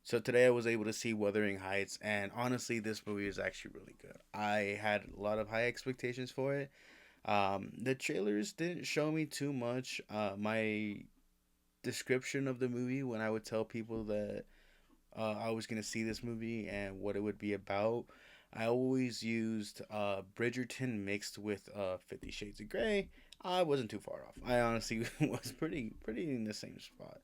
So today I was able to see Wuthering Heights, and honestly, this movie is actually really good. I had a lot of high expectations for it. The trailers didn't show me too much. My description of the movie when I would tell people that I was gonna see this movie and what it would be about, I always used Bridgerton mixed with 50 Shades of Grey. I wasn't too far off. I honestly was pretty in the same spot.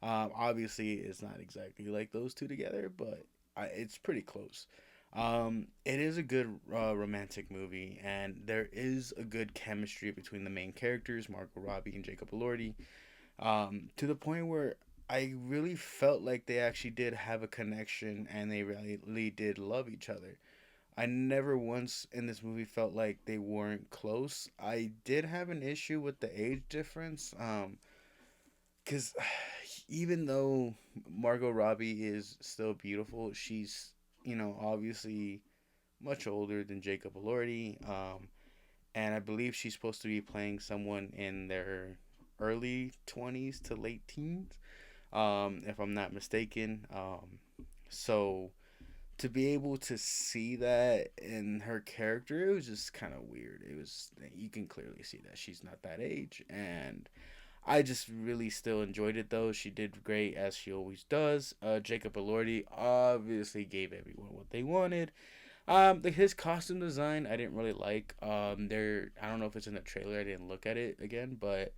Obviously, it's not exactly like those two together, but it's pretty close. It is a good romantic movie, and there is a good chemistry between the main characters, Margot Robbie and Jacob Elordi, to the point where I really felt like they actually did have a connection and they really did love each other. I never once in this movie felt like they weren't close. I did have an issue with the age difference. Because even though Margot Robbie is still beautiful, she's, obviously much older than Jacob Elordi. And I believe she's supposed to be playing someone in their early 20s to late teens, if I'm not mistaken. So to be able to see that in her character, it was just kind of weird. It was, you can clearly see that she's not that age, and I just really still enjoyed it though. She did great as she always does. Jacob Elordi obviously gave everyone what they wanted. His costume design I didn't really like. I don't know if it's in the trailer. I didn't look at it again, but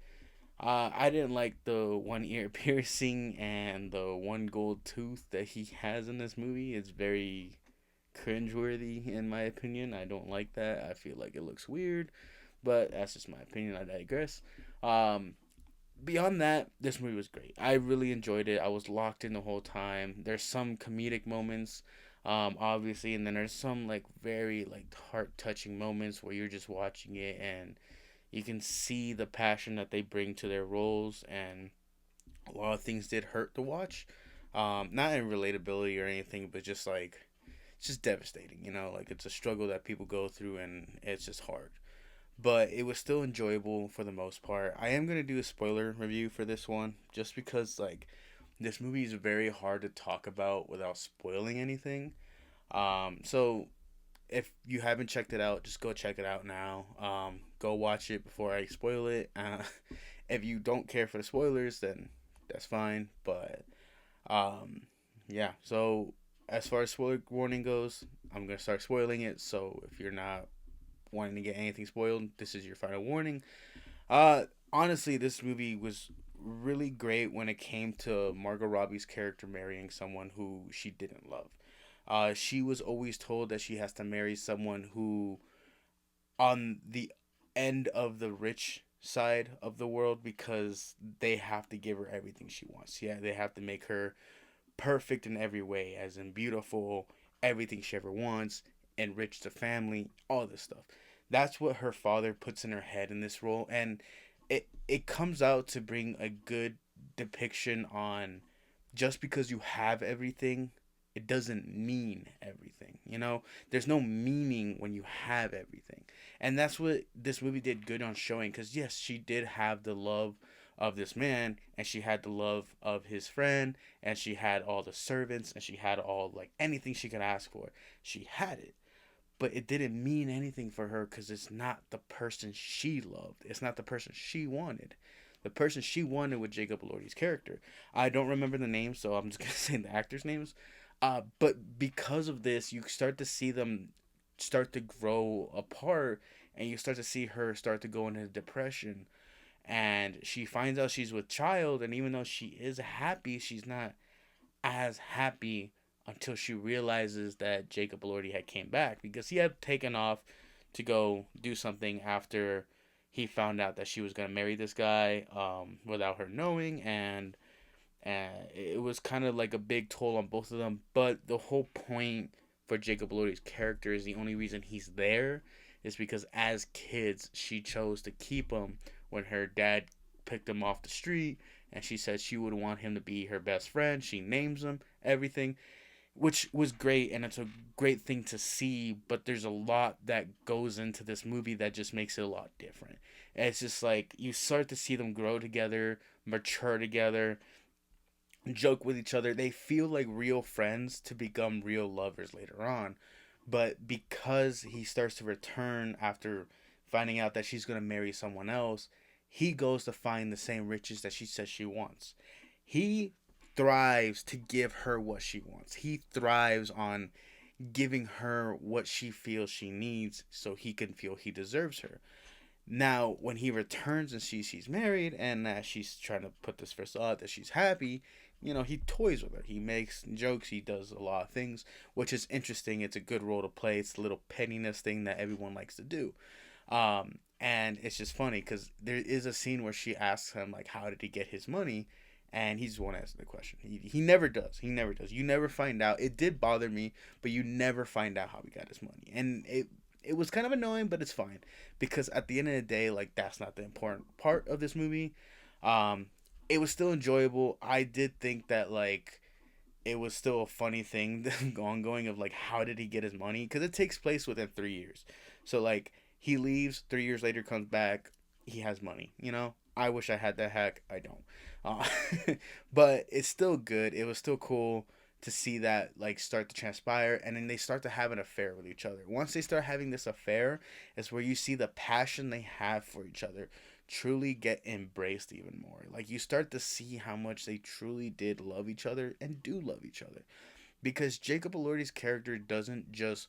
I didn't like the one ear piercing and the one gold tooth that he has in this movie. It's very cringeworthy in my opinion. I don't like that. I feel like it looks weird, but that's just my opinion. I digress. Um, Beyond that, this movie was great. I really enjoyed it. I was locked in the whole time. There's some comedic moments, obviously, and then there's some like very like heart touching moments where you're just watching it and you can see the passion that they bring to their roles, and a lot of things did hurt to watch. Not in relatability or anything, but just like it's just devastating. Like it's a struggle that people go through, and it's just hard, but it was still enjoyable for the most part. I am gonna do a spoiler review for this one, just because like this movie is very hard to talk about without spoiling anything. So if you haven't checked it out, just go check it out now. Go watch it before I spoil it. If you don't care for the spoilers, then that's fine. But um, yeah. So as far as spoiler warning goes, I'm gonna start spoiling it. So if you're not wanting to get anything spoiled, this is your final warning. Honestly, this movie was really great when it came to Margot Robbie's character marrying someone who she didn't love. She was always told that she has to marry someone who, on the end of the rich side of the world, because they have to give her everything she wants. Yeah, they have to make her perfect in every way, as in beautiful, everything she ever wants, enrich the family, all this stuff. That's what her father puts in her head in this role, and it comes out to bring a good depiction on just because you have everything, it doesn't mean everything. There's no meaning when you have everything, and that's what this movie did good on showing. Because yes, she did have the love of this man, and she had the love of his friend, and she had all the servants, and she had all like anything she could ask for. She had it, but it didn't mean anything for her because it's not the person she loved. It's not the person she wanted. The person she wanted was Jacob Elordi's character. I don't remember the names, so I'm just gonna say the actors' names. But because of this, you start to see them start to grow apart, and you start to see her start to go into depression. And she finds out she's with child, and even though she is happy, she's not as happy until she realizes that Jacob Elordi had came back, because he had taken off to go do something after he found out that she was gonna marry this guy, without her knowing, and it was kind of like a big toll on both of them. But the whole point for Jacob Elordi's character is the only reason he's there is because as kids she chose to keep him when her dad picked him off the street, and she said she would want him to be her best friend. She names him everything, which was great, and it's a great thing to see. But there's a lot that goes into this movie that just makes it a lot different. And it's just like you start to see them grow together, mature together, joke with each other. They feel like real friends to become real lovers later on. But because he starts to return after finding out that she's going to marry someone else, he goes to find the same riches that she says she wants. He thrives to give her what she wants. He thrives on giving her what she feels she needs so he can feel he deserves her. Now, when he returns and sees she's married and that she's trying to put this facade that she's happy, he toys with her. He makes jokes. He does a lot of things, which is interesting. It's a good role to play. It's a little pettiness thing that everyone likes to do. And it's just funny because there is a scene where she asks him, like, how did he get his money? And he just won't answer the question. He never does. He never does. You never find out. It did bother me, but you never find out how he got his money. And it was kind of annoying, but it's fine because at the end of the day, like that's not the important part of this movie. Um, it was still enjoyable. I did think that like it was still a funny thing ongoing of like how did he get his money because it takes place within 3 years. So like he leaves 3 years later, comes back, he has money. I wish I had that hack. I don't. Uh, but it's still good. It was still cool to see that like start to transpire and then they start to have an affair with each other. Once they start having this affair is where you see the passion they have for each other truly get embraced even more. Like you start to see how much they truly did love each other and do love each other. Because Jacob Elordi's character doesn't just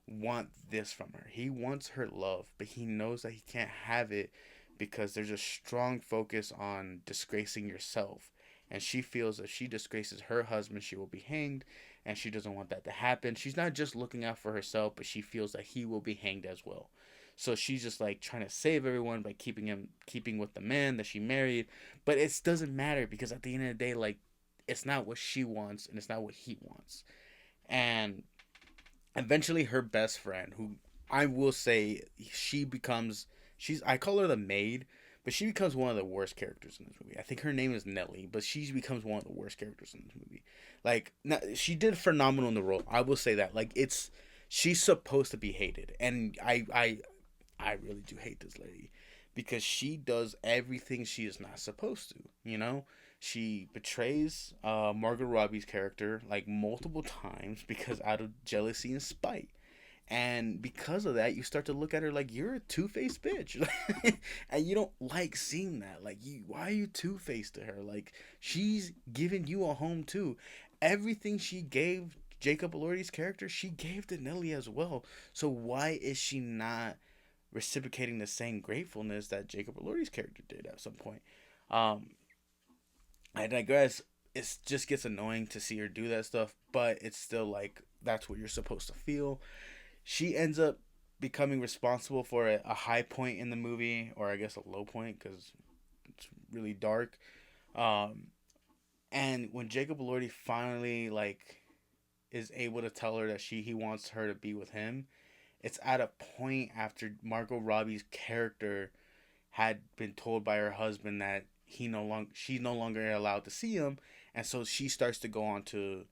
want this from her. He wants her love, but he knows that he can't have it because there's a strong focus on disgracing yourself. And she feels if she disgraces her husband, she will be hanged, and she doesn't want that to happen. She's not just looking out for herself, but she feels that he will be hanged as well. So she's just like trying to save everyone by keeping with the man that she married, but it doesn't matter because at the end of the day, like it's not what she wants and it's not what he wants. And eventually her best friend, who I will say she becomes, she's, I call her the maid, but she becomes one of the worst characters in this movie. I think her name is Nellie, but she becomes one of the worst characters in this movie. Like she did phenomenal in the role, I will say that. Like it's, she's supposed to be hated, and I really do hate this lady because she does everything she is not supposed to. She betrays Margot Robbie's character like multiple times because out of jealousy and spite. And because of that, you start to look at her like you're a two-faced bitch, and you don't like seeing that. Like, why are you two-faced to her? Like, she's giving you a home too. Everything she gave Jacob Elordi's character, she gave to Nelly as well. So why is she not reciprocating the same gratefulness that Jacob Elordi's character did at some point? Um, I digress. It just gets annoying to see her do that stuff, but it's still like that's what you're supposed to feel. She ends up becoming responsible for a high point in the movie, or I guess a low point because it's really dark. Um, and when Jacob Elordi finally like is able to tell her that he wants her to be with him, it's at a point after Margot Robbie's character had been told by her husband that she's no longer allowed to see him, and so she starts to go on to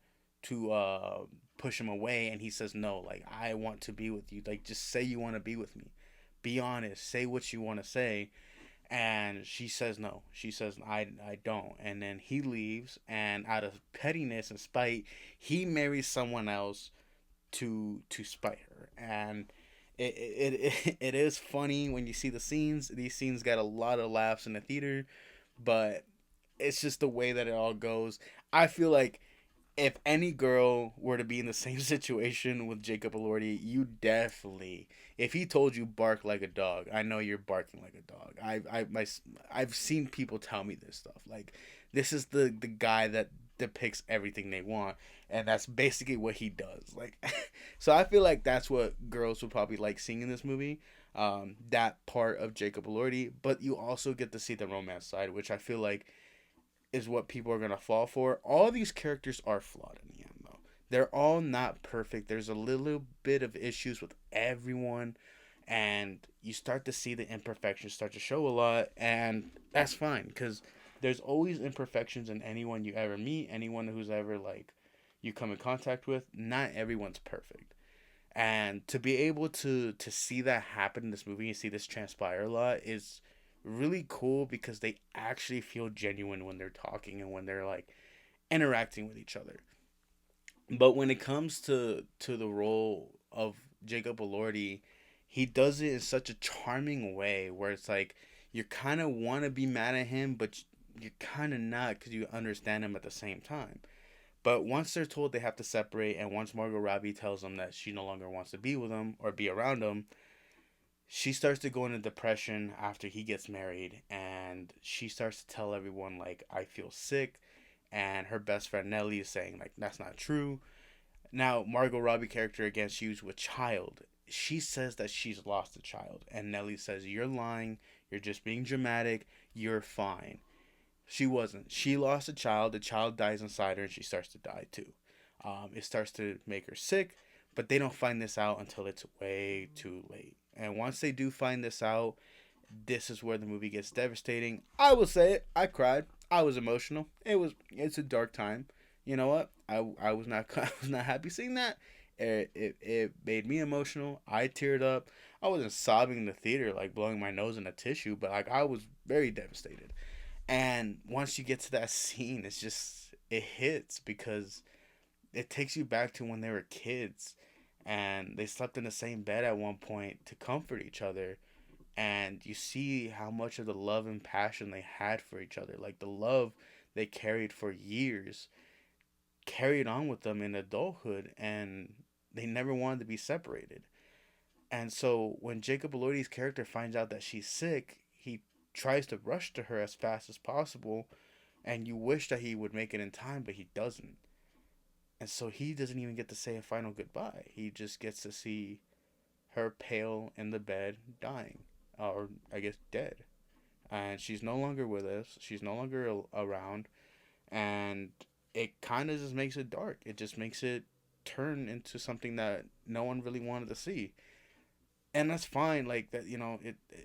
push him away, and he says no, like I want to be with you, like just say you want to be with me, be honest, say what you want to say. And she says no, she says I don't, and then he leaves, and out of pettiness and spite he marries someone else to spite her. And it is funny when you see the scenes. These scenes got a lot of laughs in the theater, but it's just the way that it all goes. I feel like if any girl were to be in the same situation with Jacob Elordi, you definitely, if he told you bark like a dog, I know you're barking like a dog. I've seen people tell me this stuff. Like this is the guy that depicts everything they want, and that's basically what he does. Like, so I feel like that's what girls would probably like seeing in this movie. That part of Jacob Elordi, but you also get to see the romance side, which I feel like is what people are gonna fall for. All these characters are flawed in the end, though. They're all not perfect. There's a little bit of issues with everyone, and you start to see the imperfections start to show a lot, and that's fine because there's always imperfections in anyone you ever meet, anyone who's ever like you come in contact with. Not everyone's perfect. And to be able to see that happen in this movie and see this transpire a lot is really cool because they actually feel genuine when they're talking and when they're like interacting with each other. But when it comes to the role of Jacob Elordi, he does it in such a charming way where it's like you kind of want to be mad at him, but you're kind of not because you understand him at the same time. But once they're told they have to separate, and once Margot Robbie tells them that she no longer wants to be with him or be around him, she starts to go into depression after he gets married, and she starts to tell everyone like I feel sick, and her best friend Nellie is saying like that's not true. Now Margot Robbie character again, she was with child. She says that she's lost a child, and Nellie says you're lying. You're just being dramatic. You're fine. She wasn't. She lost a child. The child dies inside her, and she starts to die too. It starts to make her sick, but they don't find this out until it's way too late. And once they do find this out, this is where the movie gets devastating. I will say it. I cried. I was emotional. It's a dark time. You know what? I was not I was not happy seeing that. It made me emotional. I teared up. I wasn't sobbing in the theater like blowing my nose in a tissue, but like I was very devastated. And once you get to that scene, it's just it hits because it takes you back to when they were kids and they slept in the same bed at one point to comfort each other, and you see how much of the love and passion they had for each other, like the love they carried for years carried on with them in adulthood, and they never wanted to be separated. And so when Jacob Elordi's character finds out that she's sick, he tries to rush to her as fast as possible, and you wish that he would make it in time, but he doesn't. And so he doesn't even get to say a final goodbye. He just gets to see her pale in the bed, dying, or I guess dead. And she's no longer with us. She's no longer around, and it kind of just makes it dark. It just makes it turn into something that no one really wanted to see, and that's fine. Like that,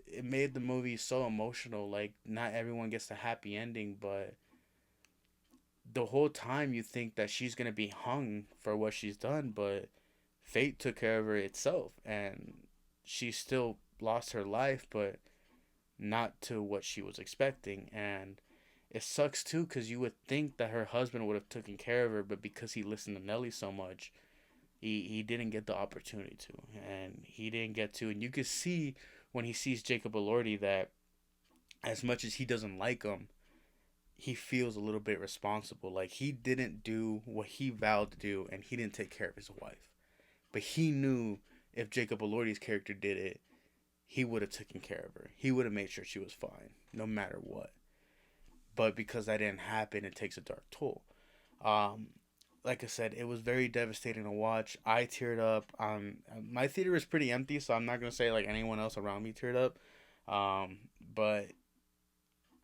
it made the movie so emotional. Like not everyone gets the happy ending, but the whole time you think that she's gonna be hung for what she's done, but fate took care of her itself, and she still lost her life, but not to what she was expecting. And it sucks too because you would think that her husband would have taken care of her, but because he listened to Nelly so much, he didn't get the opportunity to, and he didn't get to. And you could see when he sees Jacob Elordi that as much as he doesn't like him, he feels a little bit responsible. Like he didn't do what he vowed to do, and he didn't take care of his wife. But he knew if Jacob Elordi's character did it, he would have taken care of her. He would have made sure she was fine, no matter what. But because that didn't happen, it takes a dark toll. Um, like I said, it was very devastating to watch. I teared up. My theater was pretty empty, so I'm not gonna say like anyone else around me teared up. But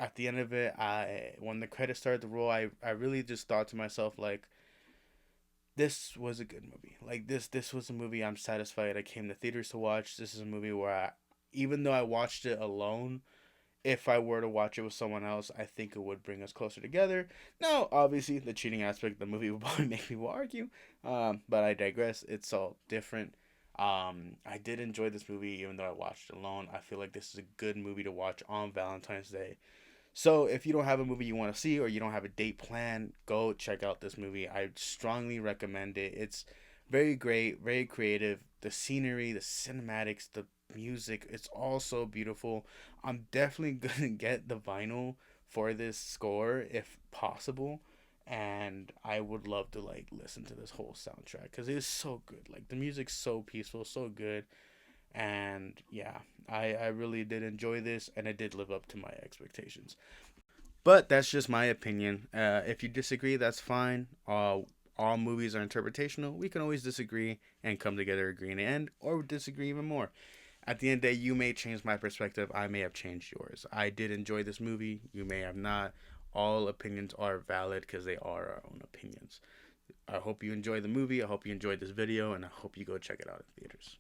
at the end of it, I when the credits started to roll, I really just thought to myself like, this was a good movie. Like this was a movie I'm satisfied I came to theaters to watch. This is a movie where even though I watched it alone, if I were to watch it with someone else, I think it would bring us closer together. Now, obviously, the cheating aspect of the movie would probably make people argue, but I digress. It's all different. I did enjoy this movie even though I watched it alone. I feel like this is a good movie to watch on Valentine's Day. So if you don't have a movie you want to see or you don't have a date plan, go check out this movie. I strongly recommend it. It's very great, very creative. The scenery, the cinematics, the music, it's all so beautiful. I'm definitely gonna get the vinyl for this score if possible. And I would love to like listen to this whole soundtrack because it is so good. Like the music's so peaceful, so good, and yeah, I really did enjoy this, and it did live up to my expectations. But that's just my opinion. If you disagree, that's fine. All movies are interpretational. We can always disagree and come together, agree in the end, or disagree even more. At the end of the day, you may change my perspective. I may have changed yours. I did enjoy this movie. You may have not. All opinions are valid because they are our own opinions. I hope you enjoy the movie. I hope you enjoyed this video, and I hope you go check it out in theaters.